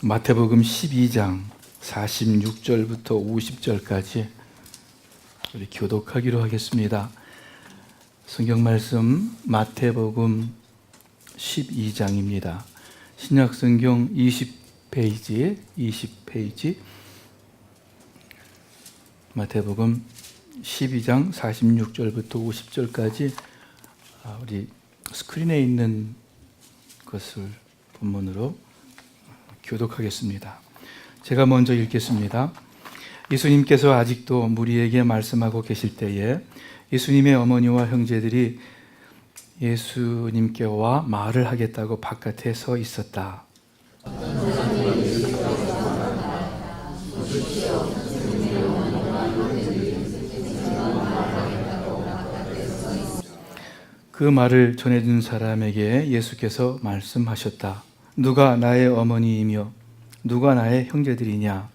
마태복음 12장 46절부터 50절까지 우리 교독하기로 하겠습니다. 성경 말씀 마태복음 12장입니다. 신약성경 20페이지 마태복음 12장 46절부터 50절까지 우리 스크린에 있는 것을 본문으로 교독하겠습니다. 제가 먼저 읽겠습니다. 예수님께서 아직도 무리에게 말씀하고 계실 때에 예수님의 어머니와 형제들이 예수님께와 말을 하겠다고 바깥에 서 있었다. 그 말을 전해준 사람에게 예수께서 말씀하셨다. 누가 나의 어머니이며 누가 나의 형제들이냐?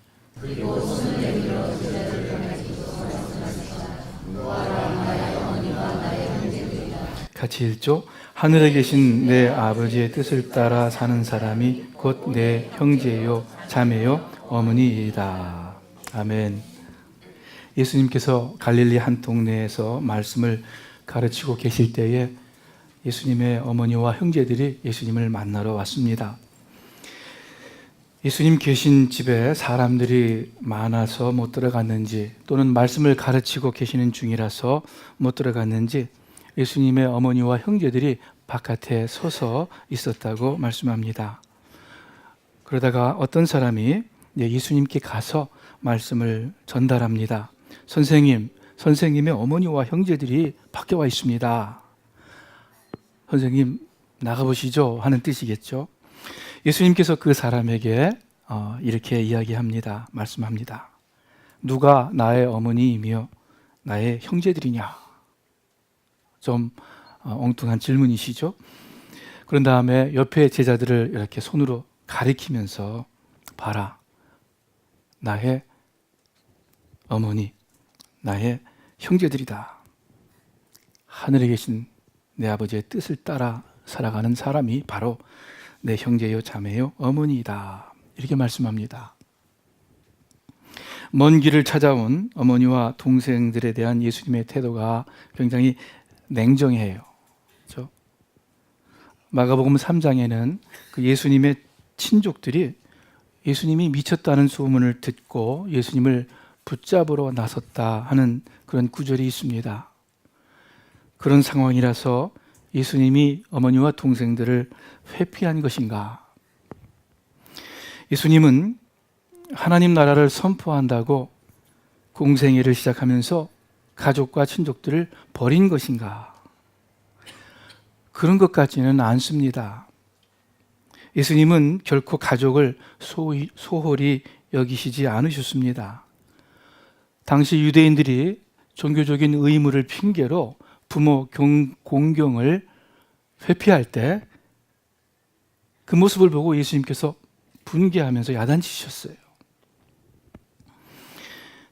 같이 읽죠. 하늘에 계신 내 아버지의 뜻을 따라 사는 사람이 곧 내 형제요 자매요 어머니이다. 아멘. 예수님께서 갈릴리 한 동네에서 말씀을 가르치고 계실 때에 예수님의 어머니와 형제들이 예수님을 만나러 왔습니다. 예수님 계신 집에 사람들이 많아서 못 들어갔는지 또는 말씀을 가르치고 계시는 중이라서 못 들어갔는지 예수님의 어머니와 형제들이 바깥에 서서 있었다고 말씀합니다. 그러다가 어떤 사람이 예수님께 가서 말씀을 전달합니다. 선생님의 어머니와 형제들이 밖에 와 있습니다. 선생님 나가보시죠 하는 뜻이겠죠. 예수님께서 그 사람에게 이렇게 이야기합니다. 말씀합니다. 누가 나의 어머니이며 나의 형제들이냐? 좀 엉뚱한 질문이시죠? 그런 다음에 옆에 제자들을 이렇게 손으로 가리키면서 봐라. 나의 어머니, 나의 형제들이다. 하늘에 계신 내 아버지의 뜻을 따라 살아가는 사람이 바로 내 형제요 자매요 어머니이다. 이렇게 말씀합니다. 먼 길을 찾아온 어머니와 동생들에 대한 예수님의 태도가 굉장히 냉정해요. 그렇죠? 마가복음 3장에는 그 예수님의 친족들이 예수님이 미쳤다는 소문을 듣고 예수님을 붙잡으러 나섰다 하는 그런 구절이 있습니다. 그런 상황이라서 예수님이 어머니와 동생들을 회피한 것인가? 예수님은 하나님 나라를 선포한다고 공생애를 시작하면서 가족과 친족들을 버린 것인가? 그런 것 같지는 않습니다. 예수님은 결코 가족을 소홀히 여기시지 않으셨습니다. 당시 유대인들이 종교적인 의무를 핑계로 부모 공경을 회피할 때 그 모습을 보고 예수님께서 분개하면서 야단치셨어요.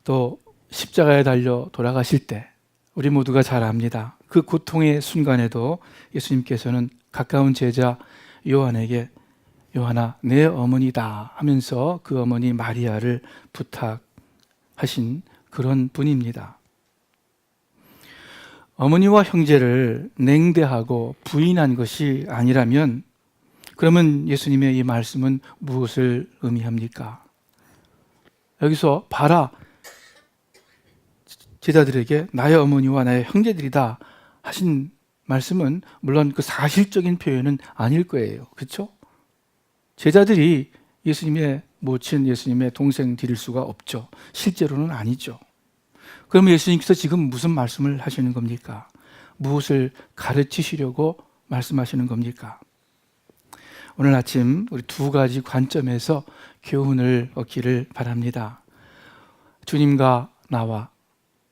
또 십자가에 달려 돌아가실 때 우리 모두가 잘 압니다. 그 고통의 순간에도 예수님께서는 가까운 제자 요한에게 요한아 내 어머니다 하면서 그 어머니 마리아를 부탁하신 그런 분입니다. 어머니와 형제를 냉대하고 부인한 것이 아니라면 그러면 예수님의 이 말씀은 무엇을 의미합니까? 여기서 봐라. 제자들에게 나의 어머니와 나의 형제들이다 하신 말씀은 물론 그 사실적인 표현은 아닐 거예요. 그렇죠? 제자들이 예수님의 모친, 예수님의 동생 드릴 수가 없죠. 실제로는 아니죠. 그러면 예수님께서 지금 무슨 말씀을 하시는 겁니까? 무엇을 가르치시려고 말씀하시는 겁니까? 오늘 아침 우리 두 가지 관점에서 교훈을 얻기를 바랍니다. 주님과 나와,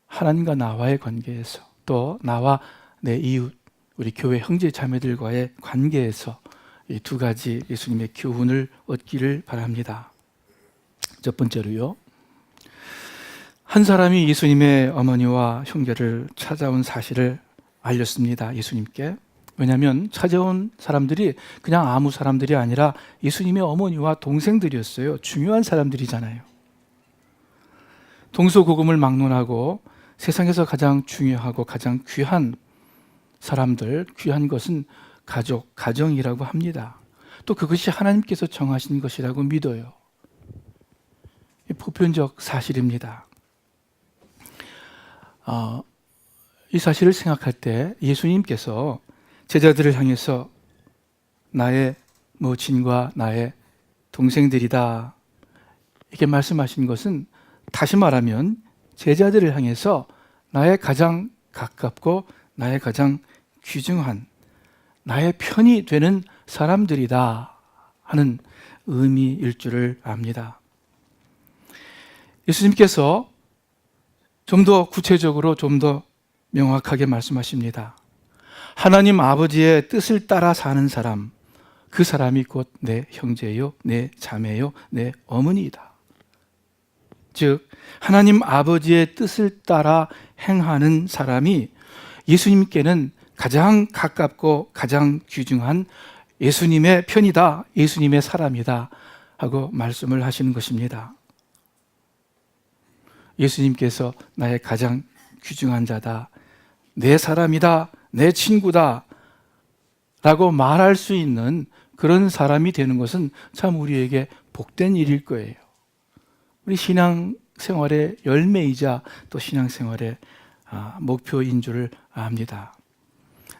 하나님과 나와의 관계에서, 또 나와 내 이웃, 우리 교회 형제 자매들과의 관계에서 이 두 가지 예수님의 교훈을 얻기를 바랍니다. 첫 번째로요. 한 사람이 예수님의 어머니와 형제를 찾아온 사실을 알렸습니다. 예수님께. 왜냐하면 찾아온 사람들이 그냥 아무 사람들이 아니라 예수님의 어머니와 동생들이었어요. 중요한 사람들이잖아요. 동서고금을 막론하고 세상에서 가장 중요하고 가장 귀한 사람들, 귀한 것은 가족, 가정이라고 합니다. 또 그것이 하나님께서 정하신 것이라고 믿어요. 보편적 사실입니다. 이 사실을 생각할 때 예수님께서 제자들을 향해서 나의 모친과 나의 동생들이다 이렇게 말씀하신 것은 다시 말하면 제자들을 향해서 나의 가장 가깝고 나의 가장 귀중한 나의 편이 되는 사람들이다 하는 의미일 줄을 압니다. 예수님께서 좀 더 구체적으로 좀 더 명확하게 말씀하십니다. 하나님 아버지의 뜻을 따라 사는 사람, 그 사람이 곧 내 형제요, 내 자매요, 내 어머니이다. 즉 하나님 아버지의 뜻을 따라 행하는 사람이 예수님께는 가장 가깝고 가장 귀중한 예수님의 편이다, 예수님의 사람이다 하고 말씀을 하시는 것입니다. 예수님께서 나의 가장 귀중한 자다, 내 사람이다, 내 친구다 라고 말할 수 있는 그런 사람이 되는 것은 참 우리에게 복된 일일 거예요. 우리 신앙생활의 열매이자 또 신앙생활의 목표인 줄을 압니다.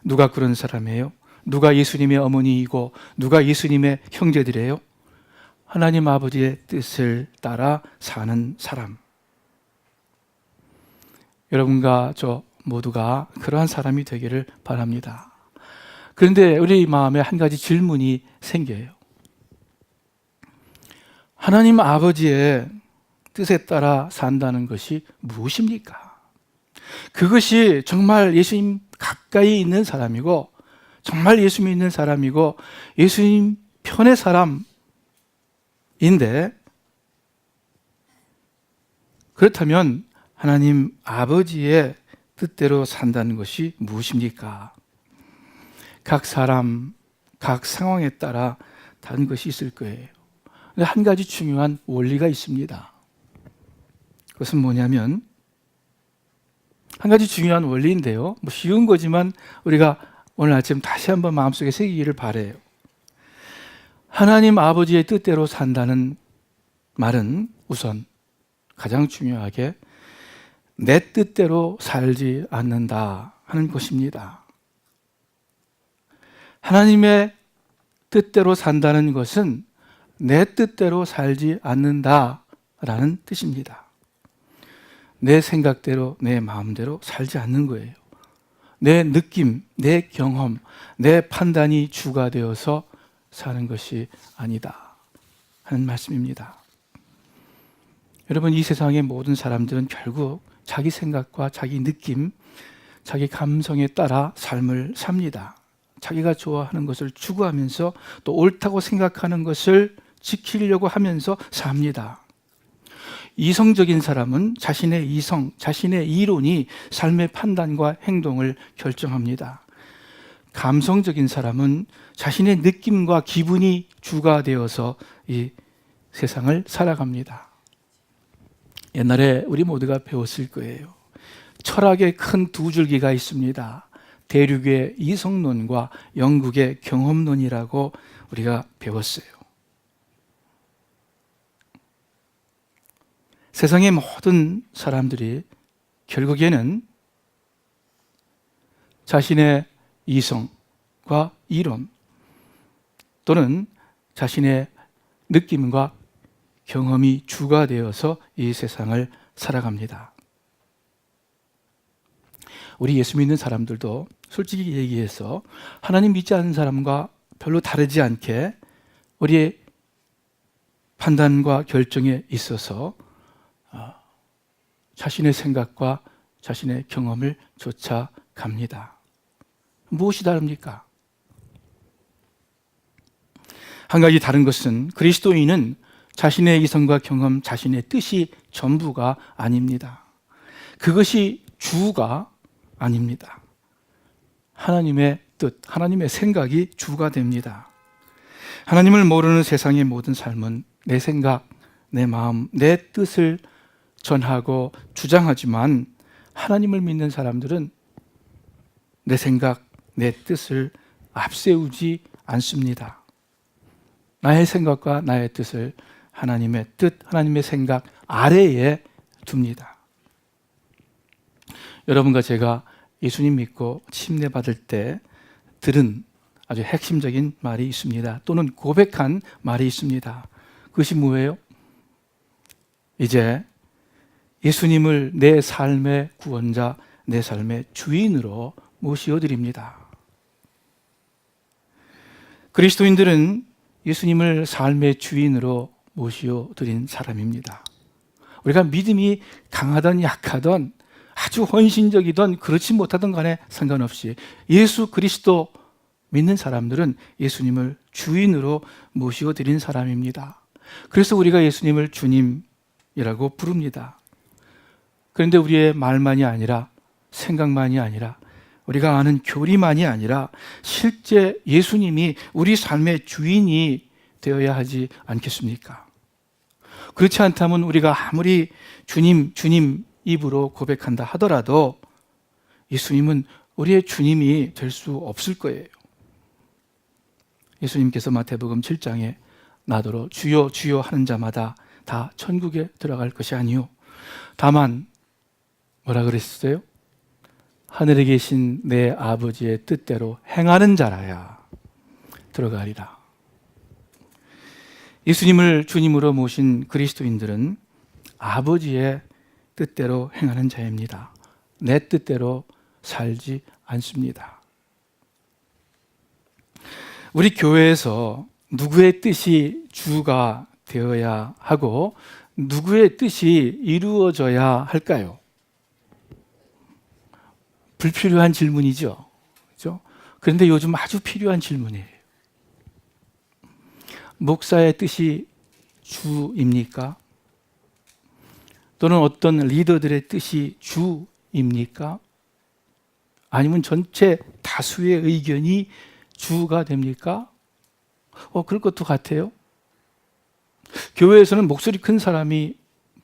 누가 그런 사람이에요? 누가 예수님의 어머니이고 누가 예수님의 형제들이에요? 하나님 아버지의 뜻을 따라 사는 사람. 여러분과 저 모두가 그러한 사람이 되기를 바랍니다. 그런데 우리 마음에 한 가지 질문이 생겨요. 하나님 아버지의 뜻에 따라 산다는 것이 무엇입니까? 그것이 정말 예수님 가까이 있는 사람이고 정말 예수 믿는 사람이고 예수님 편의 사람인데 그렇다면 하나님 아버지의 뜻대로 산다는 것이 무엇입니까? 각 사람, 각 상황에 따라 다른 것이 있을 거예요. 근데 한 가지 중요한 원리가 있습니다. 그것은 뭐냐면 한 가지 중요한 원리인데요. 쉬운 거지만 우리가 오늘 아침 다시 한번 마음속에 새기기를 바라요. 하나님 아버지의 뜻대로 산다는 말은 우선 가장 중요하게 내 뜻대로 살지 않는다 하는 것입니다. 하나님의 뜻대로 산다는 것은 내 뜻대로 살지 않는다라는 뜻입니다. 내 생각대로, 내 마음대로 살지 않는 거예요. 내 느낌, 내 경험, 내 판단이 주가 되어서 사는 것이 아니다 하는 말씀입니다. 여러분, 이 세상의 모든 사람들은 결국 자기 생각과 자기 느낌, 자기 감성에 따라 삶을 삽니다. 자기가 좋아하는 것을 추구하면서 또 옳다고 생각하는 것을 지키려고 하면서 삽니다. 이성적인 사람은 자신의 이성, 자신의 이론이 삶의 판단과 행동을 결정합니다. 감성적인 사람은 자신의 느낌과 기분이 주가 되어서 이 세상을 살아갑니다. 옛날에 우리 모두가 배웠을 거예요. 철학의 큰 두 줄기가 있습니다. 대륙의 이성론과 영국의 경험론이라고 우리가 배웠어요. 세상의 모든 사람들이 결국에는 자신의 이성과 이론 또는 자신의 느낌과 경험이 주가 되어서 이 세상을 살아갑니다. 우리 예수 믿는 사람들도 솔직히 얘기해서 하나님 믿지 않는 사람과 별로 다르지 않게 우리의 판단과 결정에 있어서 자신의 생각과 자신의 경험을 쫓아갑니다. 무엇이 다릅니까? 한 가지 다른 것은 그리스도인은 자신의 이성과 경험, 자신의 뜻이 전부가 아닙니다. 그것이 주가 아닙니다. 하나님의 뜻, 하나님의 생각이 주가 됩니다. 하나님을 모르는 세상의 모든 삶은 내 생각, 내 마음, 내 뜻을 전하고 주장하지만 하나님을 믿는 사람들은 내 생각, 내 뜻을 앞세우지 않습니다. 나의 생각과 나의 뜻을 하나님의 뜻, 하나님의 생각 아래에 둡니다. 여러분과 제가 예수님 믿고 침례받을 때 들은 아주 핵심적인 말이 있습니다. 또는 고백한 말이 있습니다. 그것이 뭐예요? 이제 예수님을 내 삶의 구원자, 내 삶의 주인으로 모시어드립니다. 그리스도인들은 예수님을 삶의 주인으로 모시어드린 사람입니다. 우리가 믿음이 강하든 약하든 아주 헌신적이든 그렇지 못하든 간에 상관없이 예수 그리스도 믿는 사람들은 예수님을 주인으로 모시어드린 사람입니다. 그래서 우리가 예수님을 주님이라고 부릅니다. 그런데 우리의 말만이 아니라 생각만이 아니라 우리가 아는 교리만이 아니라 실제 예수님이 우리 삶의 주인이 되어야 하지 않겠습니까? 그렇지 않다면 우리가 아무리 주님, 주님 입으로 고백한다 하더라도 예수님은 우리의 주님이 될 수 없을 거예요. 예수님께서 마태복음 7장에 나더러 주여 주여 하는 자마다 다 천국에 들어갈 것이 아니요 다만 뭐라 그랬어요? 하늘에 계신 내 아버지의 뜻대로 행하는 자라야 들어가리라. 예수님을 주님으로 모신 그리스도인들은 아버지의 뜻대로 행하는 자입니다. 내 뜻대로 살지 않습니다. 우리 교회에서 누구의 뜻이 주가 되어야 하고 누구의 뜻이 이루어져야 할까요? 불필요한 질문이죠. 그렇죠? 그런데 요즘 아주 필요한 질문이에요. 목사의 뜻이 주입니까? 또는 어떤 리더들의 뜻이 주입니까? 아니면 전체 다수의 의견이 주가 됩니까? 그럴 것도 같아요. 교회에서는 목소리 큰 사람이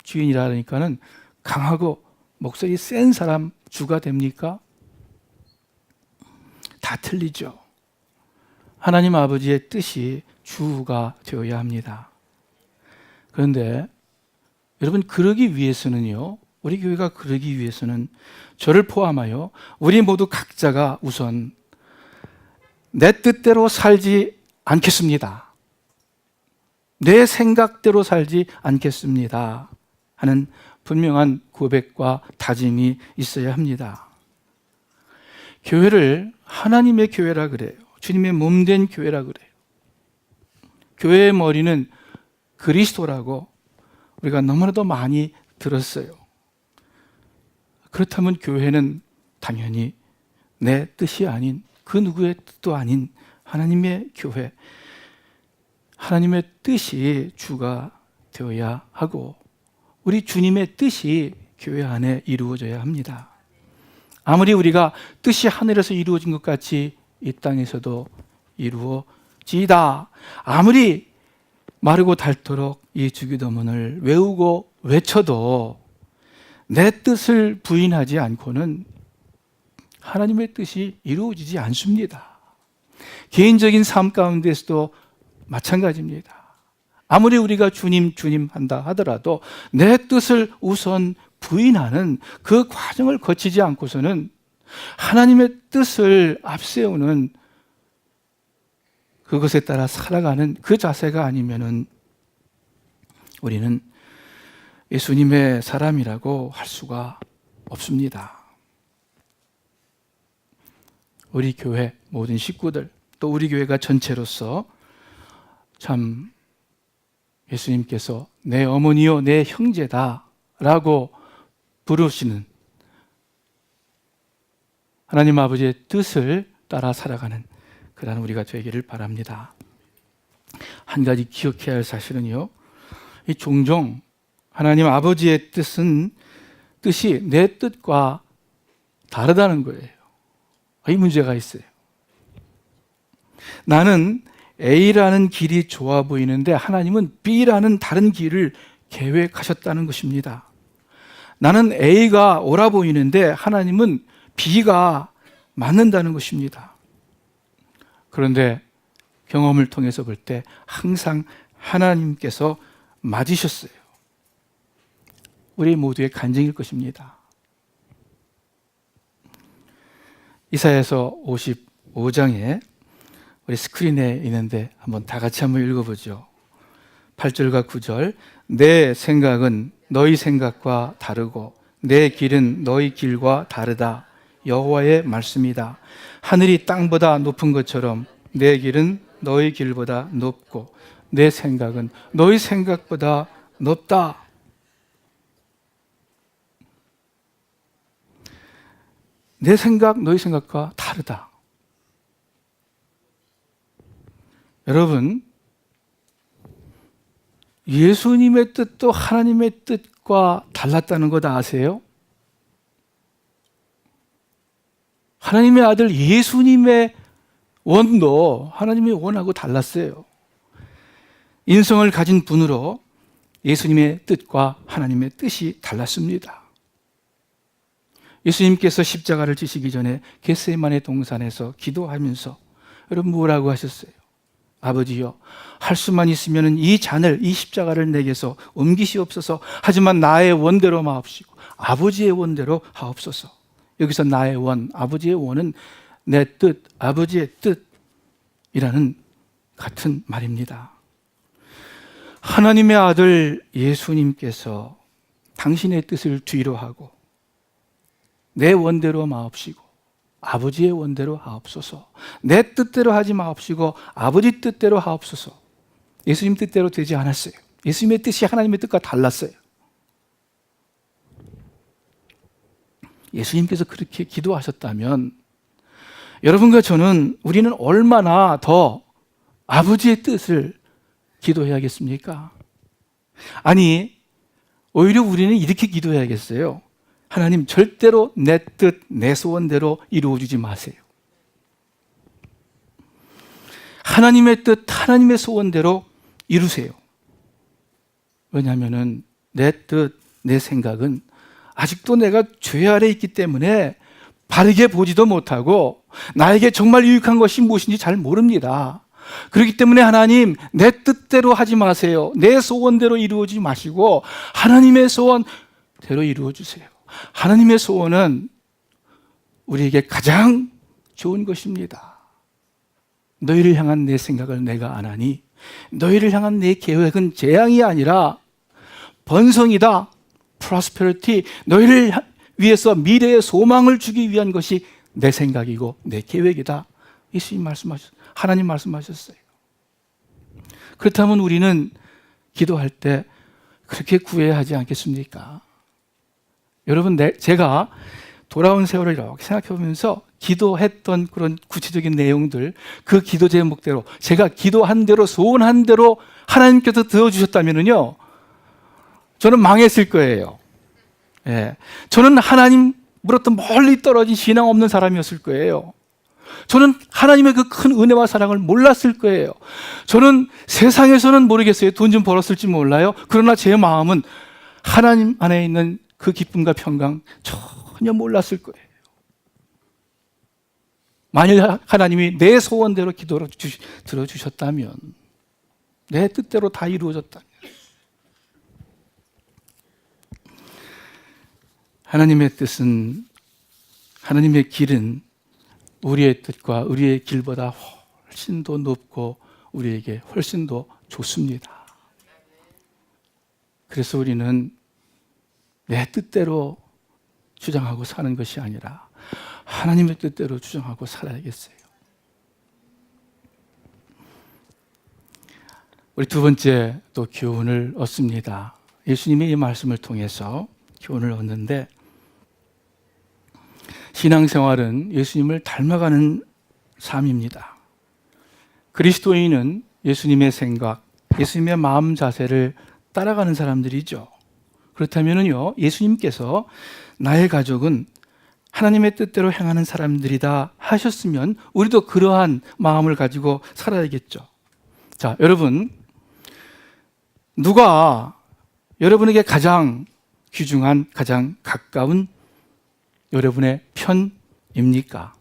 주인이라니까는 강하고 목소리 센 사람 주가 됩니까? 다 틀리죠. 하나님 아버지의 뜻이 주가 되어야 합니다. 그런데 여러분 그러기 위해서는요, 우리 교회가 그러기 위해서는 저를 포함하여 우리 모두 각자가 우선 내 뜻대로 살지 않겠습니다. 내 생각대로 살지 않겠습니다. 하는 분명한 고백과 다짐이 있어야 합니다. 교회를 하나님의 교회라 그래요. 주님의 몸된 교회라 그래요. 교회의 머리는 그리스도라고 우리가 너무나도 많이 들었어요. 그렇다면 교회는 당연히 내 뜻이 아닌 그 누구의 뜻도 아닌 하나님의 교회, 하나님의 뜻이 주가 되어야 하고 우리 주님의 뜻이 교회 안에 이루어져야 합니다. 아무리 우리가 뜻이 하늘에서 이루어진 것 같이 이 땅에서도 이루어지다. 아무리 마르고 닳도록 이 주기도문을 외우고 외쳐도 내 뜻을 부인하지 않고는 하나님의 뜻이 이루어지지 않습니다. 개인적인 삶 가운데서도 마찬가지입니다. 아무리 우리가 주님 주님 한다 하더라도 내 뜻을 우선 부인하는 그 과정을 거치지 않고서는 하나님의 뜻을 앞세우는 그것에 따라 살아가는 그 자세가 아니면은 우리는 예수님의 사람이라고 할 수가 없습니다. 우리 교회 모든 식구들 또 우리 교회가 전체로서 참 예수님께서 내 어머니요 내 형제다 라고 부르시는 하나님 아버지의 뜻을 따라 살아가는 그러한 우리가 되기를 바랍니다. 한 가지 기억해야 할 사실은요, 이 종종 하나님 아버지의 뜻이 내 뜻과 다르다는 거예요. 이 문제가 있어요. 나는 A라는 길이 좋아 보이는데 하나님은 B라는 다른 길을 계획하셨다는 것입니다. 나는 A가 옳아 보이는데 하나님은 B가 맞는다는 것입니다. 그런데 경험을 통해서 볼 때 항상 하나님께서 맞으셨어요. 우리 모두의 간증일 것입니다. 이사야서 55장에 우리 스크린에 있는데 한번 다 같이 한번 읽어보죠. 8절과 9절. 내 생각은 너희 생각과 다르고 내 길은 너희 길과 다르다. 여호와의 말씀이다. 하늘이 땅보다 높은 것처럼 내 길은 너희 길보다 높고 내 생각은 너희 생각보다 높다. 내 생각, 너희 생각과 다르다. 여러분, 예수님의 뜻도 하나님의 뜻과 달랐다는 것 아세요? 하나님의 아들 예수님의 원도 하나님의 원하고 달랐어요. 인성을 가진 분으로 예수님의 뜻과 하나님의 뜻이 달랐습니다. 예수님께서 십자가를 지시기 전에 겟세마네 동산에서 기도하면서 여러분 뭐라고 하셨어요? 아버지여, 할 수만 있으면 이 잔을, 이 십자가를 내게서 옮기시옵소서. 하지만 나의 원대로 마옵시고 아버지의 원대로 하옵소서. 여기서 나의 원, 아버지의 원은 내 뜻, 아버지의 뜻이라는 같은 말입니다. 하나님의 아들 예수님께서 당신의 뜻을 뒤로 하고 내 원대로 마옵시고 아버지의 원대로 하옵소서. 내 뜻대로 하지 마옵시고 아버지 뜻대로 하옵소서. 예수님 뜻대로 되지 않았어요. 예수님의 뜻이 하나님의 뜻과 달랐어요. 예수님께서 그렇게 기도하셨다면 여러분과 저는 우리는 얼마나 더 아버지의 뜻을 기도해야겠습니까? 아니, 오히려 우리는 이렇게 기도해야겠어요. 하나님, 절대로 내 뜻, 내 소원대로 이루어주지 마세요. 하나님의 뜻, 하나님의 소원대로 이루세요. 왜냐하면 내 뜻, 내 생각은 아직도 내가 죄 아래 있기 때문에 바르게 보지도 못하고 나에게 정말 유익한 것이 무엇인지 잘 모릅니다. 그렇기 때문에 하나님, 내 뜻대로 하지 마세요. 내 소원대로 이루어지지 마시고 하나님의 소원대로 이루어주세요. 하나님의 소원은 우리에게 가장 좋은 것입니다. 너희를 향한 내 생각을 내가 아나니 너희를 향한 내 계획은 재앙이 아니라 번성이다. prosperity. 너희를 위해서 미래의 소망을 주기 위한 것이 내 생각이고 내 계획이다. 예수님 말씀하셨어요. 하나님 말씀하셨어요. 그렇다면 우리는 기도할 때 그렇게 구해야 하지 않겠습니까? 여러분, 제가 돌아온 세월을 이렇게 생각해 보면서 기도했던 그런 구체적인 내용들, 그 기도 제목대로 제가 기도한 대로 소원한 대로 하나님께서 들어주셨다면요, 저는 망했을 거예요. 예. 저는 하나님으로부터 멀리 떨어진 신앙 없는 사람이었을 거예요. 저는 하나님의 그 큰 은혜와 사랑을 몰랐을 거예요. 저는 세상에서는 모르겠어요. 돈 좀 벌었을지 몰라요. 그러나 제 마음은 하나님 안에 있는 그 기쁨과 평강 전혀 몰랐을 거예요. 만일 하나님이 내 소원대로 기도를 들어주셨다면, 내 뜻대로 다 이루어졌다면, 하나님의 뜻은, 하나님의 길은 우리의 뜻과 우리의 길보다 훨씬 더 높고 우리에게 훨씬 더 좋습니다. 그래서 우리는 내 뜻대로 주장하고 사는 것이 아니라 하나님의 뜻대로 주장하고 살아야겠어요. 우리 두 번째 또 교훈을 얻습니다. 예수님의 이 말씀을 통해서 교훈을 얻는데, 신앙생활은 예수님을 닮아가는 삶입니다. 그리스도인은 예수님의 생각, 예수님의 마음 자세를 따라가는 사람들이죠. 그렇다면요, 예수님께서 나의 가족은 하나님의 뜻대로 행하는 사람들이다 하셨으면 우리도 그러한 마음을 가지고 살아야겠죠. 자, 여러분, 누가 여러분에게 가장 귀중한, 가장 가까운 여러분의 편입니까?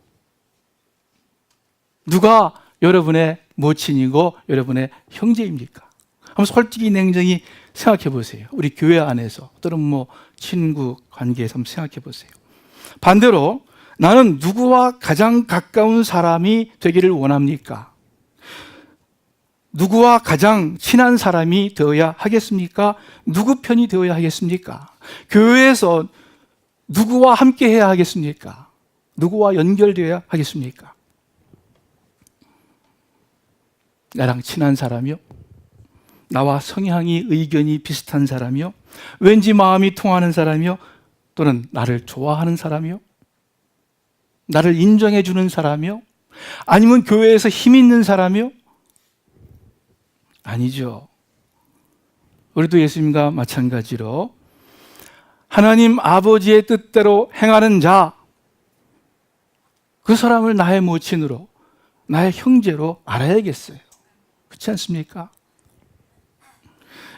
누가 여러분의 모친이고 여러분의 형제입니까? 한번 솔직히 냉정히 생각해 보세요. 우리 교회 안에서 또는 친구 관계에서 한번 생각해 보세요. 반대로 나는 누구와 가장 가까운 사람이 되기를 원합니까? 누구와 가장 친한 사람이 되어야 하겠습니까? 누구 편이 되어야 하겠습니까? 교회에서 누구와 함께 해야 하겠습니까? 누구와 연결되어야 하겠습니까? 나랑 친한 사람이요? 나와 성향이, 의견이 비슷한 사람이요? 왠지 마음이 통하는 사람이요? 또는 나를 좋아하는 사람이요? 나를 인정해 주는 사람이요? 아니면 교회에서 힘 있는 사람이요? 아니죠. 우리도 예수님과 마찬가지로 하나님 아버지의 뜻대로 행하는 자, 그 사람을 나의 모친으로, 나의 형제로 알아야겠어요. 그렇지 않습니까?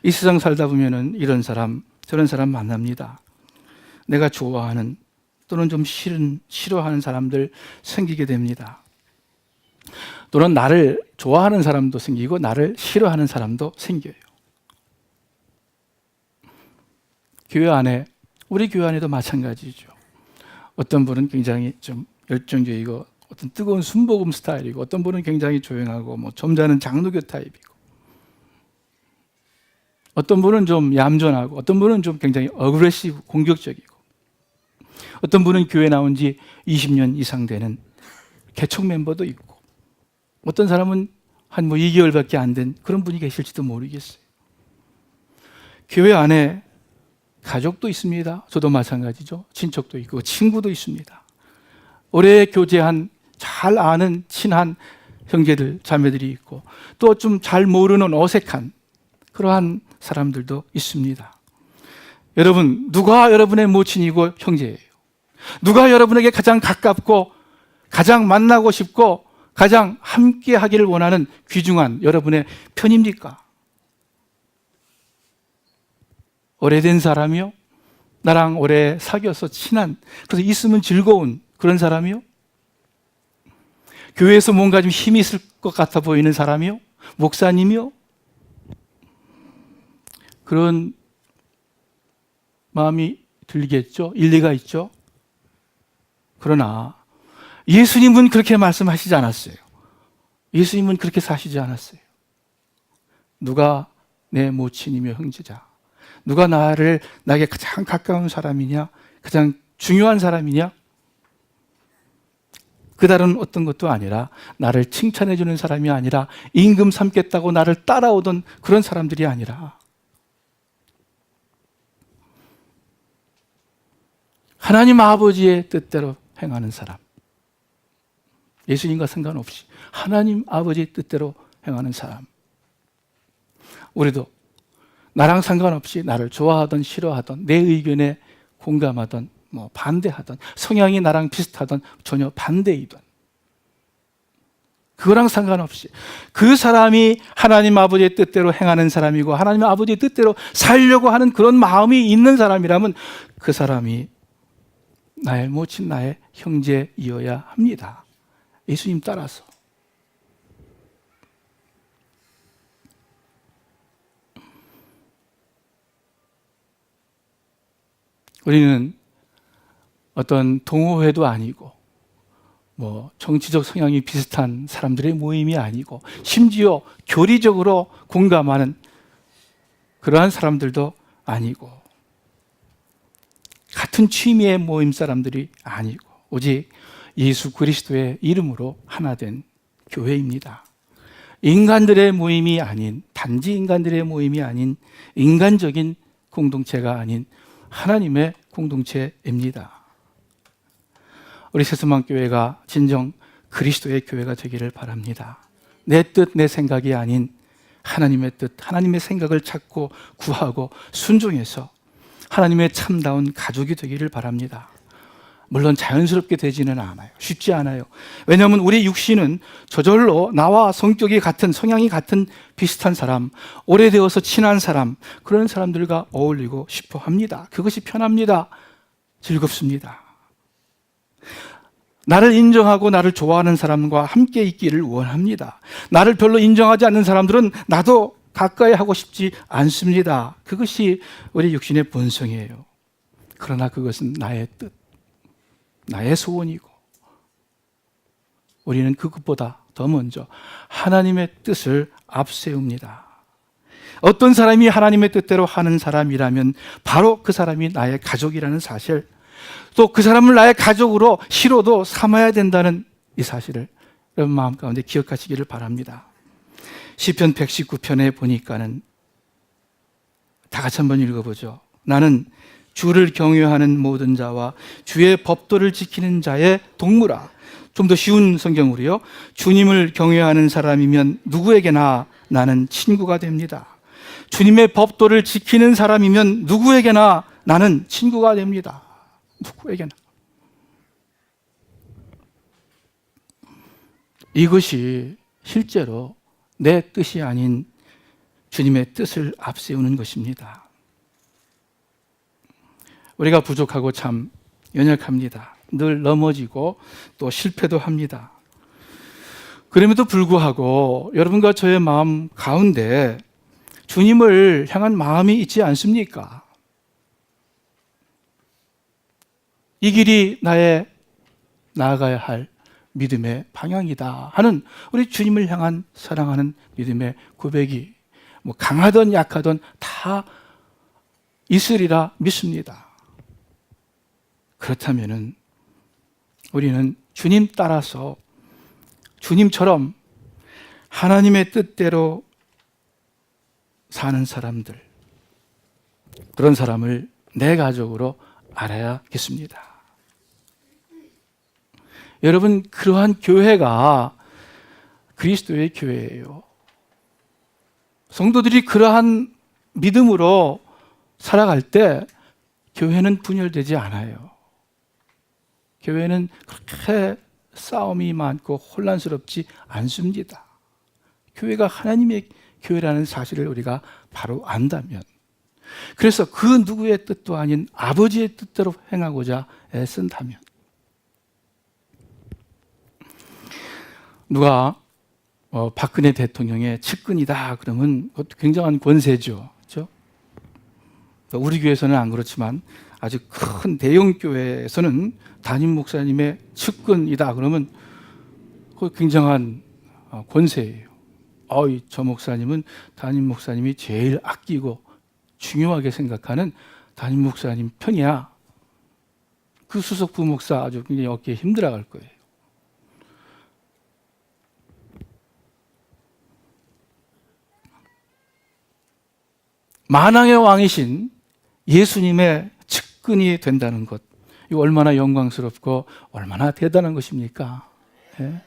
이 세상 살다 보면은 이런 사람, 저런 사람 만납니다. 내가 좋아하는 또는 좀 싫어하는 사람들 생기게 됩니다. 또는 나를 좋아하는 사람도 생기고 나를 싫어하는 사람도 생겨요. 교회 안에, 우리 교회 안에도 마찬가지죠. 어떤 분은 굉장히 좀 열정적이고 어떤 뜨거운 순복음 스타일이고 어떤 분은 굉장히 조용하고 점잖은 장로교 타입이고 어떤 분은 좀 얌전하고 어떤 분은 좀 굉장히 어그레시브, 공격적이고 어떤 분은 교회 나온 지 20년 이상 되는 개척 멤버도 있고 어떤 사람은 한 2개월밖에 안 된 그런 분이 계실지도 모르겠어요. 교회 안에 가족도 있습니다. 저도 마찬가지죠. 친척도 있고 친구도 있습니다. 오래 교제한, 잘 아는 친한 형제들, 자매들이 있고 또 좀 잘 모르는 어색한 그러한 사람들도 있습니다. 여러분, 누가 여러분의 모친이고 형제예요? 누가 여러분에게 가장 가깝고 가장 만나고 싶고 가장 함께 하기를 원하는 귀중한 여러분의 편입니까? 오래된 사람이요? 나랑 오래 사귀어서 친한, 그래서 있으면 즐거운 그런 사람이요? 교회에서 뭔가 좀 힘이 있을 것 같아 보이는 사람이요? 목사님이요? 그런 마음이 들겠죠? 일리가 있죠? 그러나 예수님은 그렇게 말씀하시지 않았어요. 예수님은 그렇게 사시지 않았어요. 누가 내 모친이며 형제자, 누가 나에게 가장 가까운 사람이냐, 가장 중요한 사람이냐, 그 다른 어떤 것도 아니라 나를 칭찬해 주는 사람이 아니라 임금 삼겠다고 나를 따라오던 그런 사람들이 아니라 하나님 아버지의 뜻대로 행하는 사람, 예수님과 상관없이 하나님 아버지의 뜻대로 행하는 사람. 우리도 나랑 상관없이 나를 좋아하던 싫어하던 내 의견에 공감하던 반대하던 성향이 나랑 비슷하던 전혀 반대이던 그거랑 상관없이 그 사람이 하나님 아버지의 뜻대로 행하는 사람이고 하나님 아버지의 뜻대로 살려고 하는 그런 마음이 있는 사람이라면 그 사람이 나의 모친, 나의 형제이어야 합니다. 예수님 따라서. 우리는 어떤 동호회도 아니고 정치적 성향이 비슷한 사람들의 모임이 아니고 심지어 교리적으로 공감하는 그러한 사람들도 아니고 같은 취미의 모임 사람들이 아니고 오직 예수 그리스도의 이름으로 하나 된 교회입니다. 인간들의 모임이 아닌, 단지 인간들의 모임이 아닌 인간적인 공동체가 아닌 하나님의 공동체입니다. 우리 새소망교회가 진정 그리스도의 교회가 되기를 바랍니다. 내 뜻, 내 생각이 아닌 하나님의 뜻, 하나님의 생각을 찾고 구하고 순종해서 하나님의 참다운 가족이 되기를 바랍니다. 물론 자연스럽게 되지는 않아요. 쉽지 않아요. 왜냐하면 우리 육신은 저절로 나와 성격이 같은, 성향이 같은 비슷한 사람, 오래되어서 친한 사람, 그런 사람들과 어울리고 싶어 합니다. 그것이 편합니다. 즐겁습니다. 나를 인정하고 나를 좋아하는 사람과 함께 있기를 원합니다. 나를 별로 인정하지 않는 사람들은 나도 가까이 하고 싶지 않습니다. 그것이 우리 육신의 본성이에요. 그러나 그것은 나의 뜻, 나의 소원이고, 우리는 그것보다 더 먼저 하나님의 뜻을 앞세웁니다. 어떤 사람이 하나님의 뜻대로 하는 사람이라면 바로 그 사람이 나의 가족이라는 사실, 또 그 사람을 나의 가족으로 싫어도 삼아야 된다는 이 사실을 여러분 마음 가운데 기억하시기를 바랍니다. 시편 119편에 보니까는 다 같이 한번 읽어보죠. 나는 주를 경외하는 모든 자와 주의 법도를 지키는 자의 동무라. 좀 더 쉬운 성경으로요. 주님을 경외하는 사람이면 누구에게나 나는 친구가 됩니다. 주님의 법도를 지키는 사람이면 누구에게나 나는 친구가 됩니다. 누구에게나. 이것이 실제로 내 뜻이 아닌 주님의 뜻을 앞세우는 것입니다. 우리가 부족하고 참 연약합니다. 늘 넘어지고 또 실패도 합니다. 그럼에도 불구하고 여러분과 저의 마음 가운데 주님을 향한 마음이 있지 않습니까? 이 길이 나의 나아가야 할 믿음의 방향이다 하는 우리 주님을 향한 사랑하는 믿음의 고백이 뭐 강하든 약하든 다 있으리라 믿습니다. 그렇다면은 우리는 주님 따라서 주님처럼 하나님의 뜻대로 사는 사람들, 그런 사람을 내 가족으로 알아야겠습니다. 여러분, 그러한 교회가 그리스도의 교회예요. 성도들이 그러한 믿음으로 살아갈 때 교회는 분열되지 않아요. 교회는 그렇게 싸움이 많고 혼란스럽지 않습니다. 교회가 하나님의 교회라는 사실을 우리가 바로 안다면, 그래서 그 누구의 뜻도 아닌 아버지의 뜻대로 행하고자 애쓴다면, 누가 박근혜 대통령의 측근이다 그러면 그것도 굉장한 권세죠. 그렇죠? 우리 교회에서는 안 그렇지만 아주 큰 대형 교회에서는 담임 목사님의 측근이다 그러면 그거 굉장한 권세예요. 저 목사님은 담임 목사님이 제일 아끼고 중요하게 생각하는 담임 목사님 편이야. 그 수석 부목사 아주 굉장히 어깨에 힘들어갈 거예요. 만왕의 왕이신 예수님의 측근이 된다는 것, 이거 얼마나 영광스럽고 얼마나 대단한 것입니까? 예?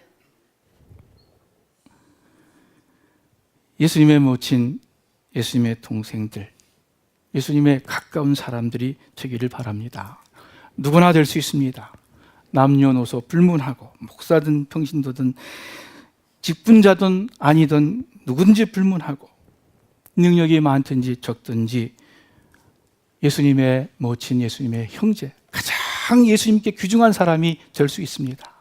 예수님의 모친, 예수님의 동생들, 예수님의 가까운 사람들이 되기를 바랍니다. 누구나 될 수 있습니다. 남녀노소 불문하고 목사든 평신도든 직분자든 아니든 누군지 불문하고 능력이 많든지 적든지 예수님의 모친, 예수님의 형제, 가장 예수님께 귀중한 사람이 될 수 있습니다.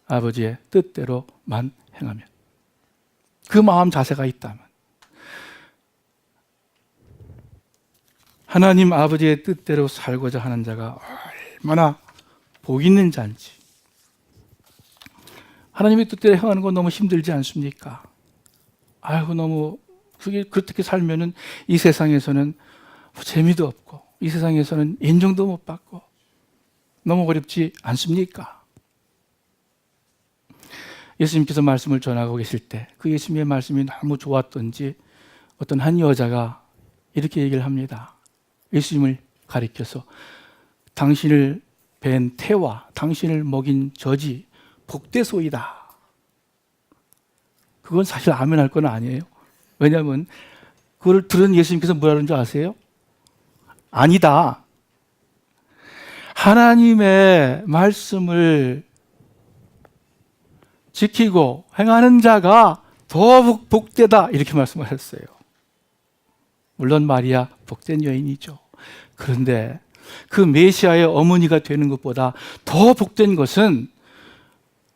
아버지의 뜻대로만 행하면, 그 마음 자세가 있다면, 하나님 아버지의 뜻대로 살고자 하는 자가 얼마나 복 있는 자인지. 하나님의 뜻대로 행하는 건 너무 힘들지 않습니까? 너무 그렇게 살면은 이 세상에서는 재미도 없고 이 세상에서는 인정도 못 받고 너무 어렵지 않습니까? 예수님께서 말씀을 전하고 계실 때 그 예수님의 말씀이 너무 좋았던지 어떤 한 여자가 이렇게 얘기를 합니다. 예수님을 가리켜서 당신을 뵌 태와 당신을 먹인 젖이 복되소이다. 그건 사실 아멘할 건 아니에요. 왜냐하면 그걸 들은 예수님께서 뭐라는 줄 아세요? 아니다. 하나님의 말씀을 지키고 행하는 자가 더 복되다 이렇게 말씀하셨어요. 물론 마리아 복된 여인이죠. 그런데 그 메시아의 어머니가 되는 것보다 더 복된 것은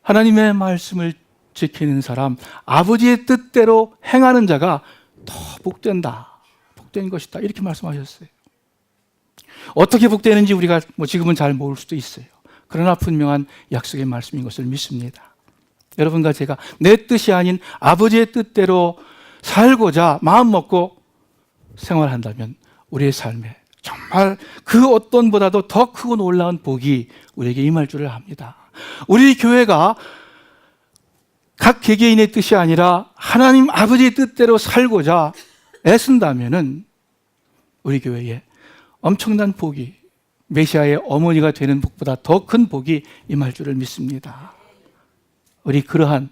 하나님의 말씀을 지키는 사람, 아버지의 뜻대로 행하는 자가 더 복된다, 복된 것이다 이렇게 말씀하셨어요. 어떻게 복되는지 우리가 지금은 잘 모를 수도 있어요. 그러나 분명한 약속의 말씀인 것을 믿습니다. 여러분과 제가 내 뜻이 아닌 아버지의 뜻대로 살고자 마음 먹고 생활한다면 우리의 삶에 정말 그 어떤 보다도 더 크고 놀라운 복이 우리에게 임할 줄을 압니다. 우리 교회가 각 개개인의 뜻이 아니라 하나님 아버지의 뜻대로 살고자 애쓴다면은 우리 교회에 엄청난 복이, 메시아의 어머니가 되는 복보다 더 큰 복이 임할 줄을 믿습니다. 우리 그러한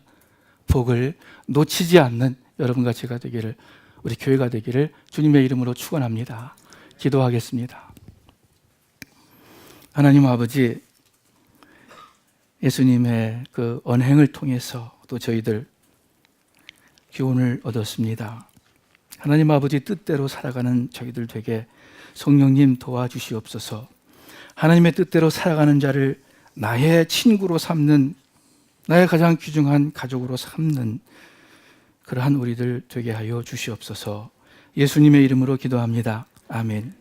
복을 놓치지 않는 여러분과 제가 되기를, 우리 교회가 되기를 주님의 이름으로 축원합니다. 기도하겠습니다. 하나님 아버지, 예수님의 그 언행을 통해서 또 저희들 교훈을 얻었습니다. 하나님 아버지 뜻대로 살아가는 저희들 되게 성령님 도와주시옵소서. 하나님의 뜻대로 살아가는 자를 나의 친구로 삼는, 나의 가장 귀중한 가족으로 삼는 그러한 우리들 되게 하여 주시옵소서. 예수님의 이름으로 기도합니다. 아멘.